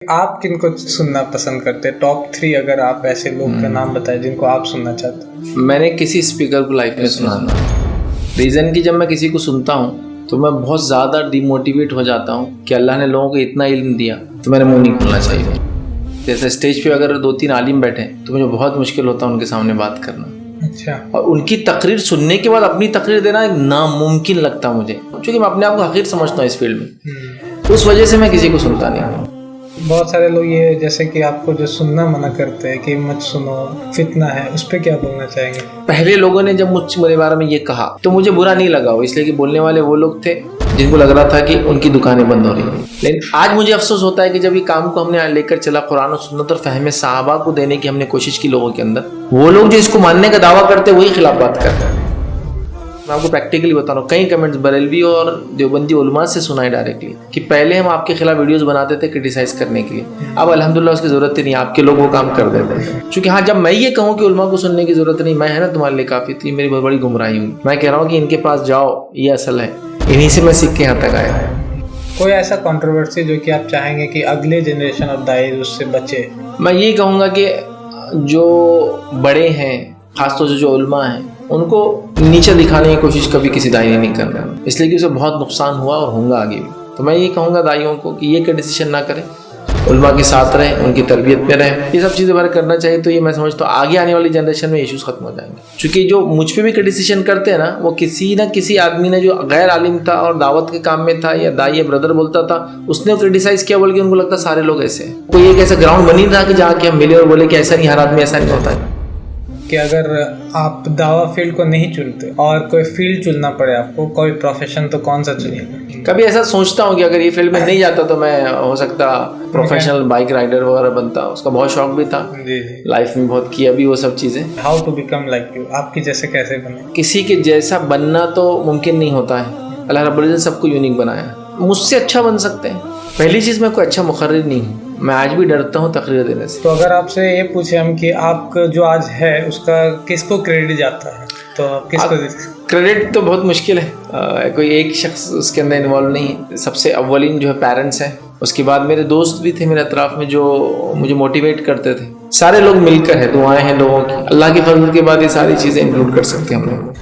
आप किनको सुनना पसंद करते हैं? टॉप 3 अगर आप ऐसे लोग का नाम बताएं जिनको आप सुनना चाहते हैं। मैंने किसी स्पीकर को लाइफ में सुना था। रीज़न कि जब मैं किसी को सुनता हूँ तो मैं बहुत ज़्यादा डिमोटिवेट हो जाता हूँ कि अल्लाह ने लोगों को इतना इल्म दिया तो मैंने मुंह नहीं खोलना चाहिए। जैसे स्टेज पे अगर 2-3 आलिम बैठे तो मुझे बहुत मुश्किल होता है उनके सामने बात करना। अच्छा। और उनकी तकरीर सुनने के बाद अपनी तकरीर देना एक नामुमकिन लगता मुझे, क्योंकि मैं अपने आप को हकीर समझता हूँ इस फील्ड में। उस वजह से मैं किसी को सुनता नहीं। बहुत सारे लोग ये जैसे कि आपको जो सुनना मना करते हैं कि मत सुनो, फितना है, उस पर क्या बोलना चाहेंगे? पहले लोगों ने जब मुझसे मेरे बारे में ये कहा तो मुझे बुरा नहीं लगा, वो इसलिए कि बोलने वाले वो लोग थे जिनको लग रहा था कि उनकी दुकानें बंद हो रही हैं। लेकिन आज मुझे अफसोस होता है कि जब ये काम को हमने लेकर चला, कुरान और सुन्नत और फहमे सहाबा को देने की हमने कोशिश की लोगों के अंदर, वो लोग जो इसको मानने का दावा करते वही खिलाफ बात करते हैं। मैं आपको प्रैक्टिकली बता रहा हूँ, कई कमेंट्स बरेलवी और देवबंदी उलमा से सुना है डायरेक्टली कि पहले हम आपके खिलाफ वीडियोस बनाते थे क्रिटिसाइज करने के लिए, अब अल्हम्दुलिल्लाह उसकी ज़रूरत ही नहीं, आपके लोग वो काम कर देते हैं। क्योंकि हाँ, जब मैं ये कहूँ कि उलमा को सुनने की ज़रूरत नहीं, मैं है ना तुम्हारे लिए काफ़ी, तो ये मेरी बहुत बड़ी गुमराही हुई। मैं कह रहा हूँ कि इनके पास जाओ, ये असल है, इन्हीं से मैं सीख के यहाँ तक आया। कोई ऐसा कंट्रोवर्सी जो कि आप चाहेंगे कि अगले जनरेशन ऑफ दाई उससे बचे? मैं यही कहूँगा कि जो बड़े हैं, खासतौर से जो उलमा हैं, उनको नीचे दिखाने की कोशिश कभी किसी दाई ने नहीं करना, इसलिए कि उसे बहुत नुकसान हुआ और होगा आगे भी। तो मैं ये कहूँगा दाइयों को कि ये क्रिटिसिजन ना करें, उलमा के साथ रहें, उनकी तरबियत में रहें, ये सब चीज़ें बारे करना चाहिए। तो ये मैं समझता हूँ आगे आने वाली जनरेशन में इश्यूज खत्म हो जाएंगे। क्योंकि जो मुझ पे भी क्रिटिसिजन करते हैं ना, वो किसी न किसी आदमी ने जो गैर आलिम था और दावत के काम में था या दाई या ब्रदर बोलता था, उसने क्रिटिसाइज किया बोल के उनको लगता सारे लोग ऐसे हैं। कोई एक ऐसा ग्राउंड बनी रहा कि जहाँ के हम मिले और बोले कि ऐसा नहीं, हर आदमी ऐसा नहीं होता है। कि अगर आप दावा फील्ड को नहीं चुनते और कोई फील्ड चुनना पड़े आपको, कोई प्रोफेशन, तो कौन सा चुनिएगा? कभी ऐसा सोचता हूँ कि अगर ये फील्ड में नहीं जाता तो मैं हो सकता प्रोफेशनल बाइक राइडर वगैरह बनता। उसका बहुत शौक भी था, जी। लाइफ में बहुत किया भी वो सब चीज़ें। How to become like you, आपकी जैसे कैसे बने? किसी के जैसा बनना तो मुमकिन नहीं होता है। अल्लाह रब्बुल इज़्ज़त सबको यूनिक बनाया। मुझसे अच्छा बन सकते हैं। पहली चीज़, मैं कोई अच्छा मुखर्रिर नहीं हूँ, मैं आज भी डरता हूँ तकरीर देने से। तो अगर आपसे ये पूछे हम कि आपका जो आज है उसका किसको क्रेडिट जाता है, तो आप किसको देते? क्रेडिट तो बहुत मुश्किल है, कोई एक शख्स उसके अंदर इन्वॉल्व नहीं है। सबसे अव्वलीन जो है पेरेंट्स हैं, उसके बाद मेरे दोस्त भी थे मेरे अतराफ में जो मुझे मोटिवेट करते थे। सारे लोग मिलकर है, दुआएं हैं लोगों की, अल्लाह के फजल के बाद ये सारी चीज़ें इंक्लूड कर सकते हैं हम लोग।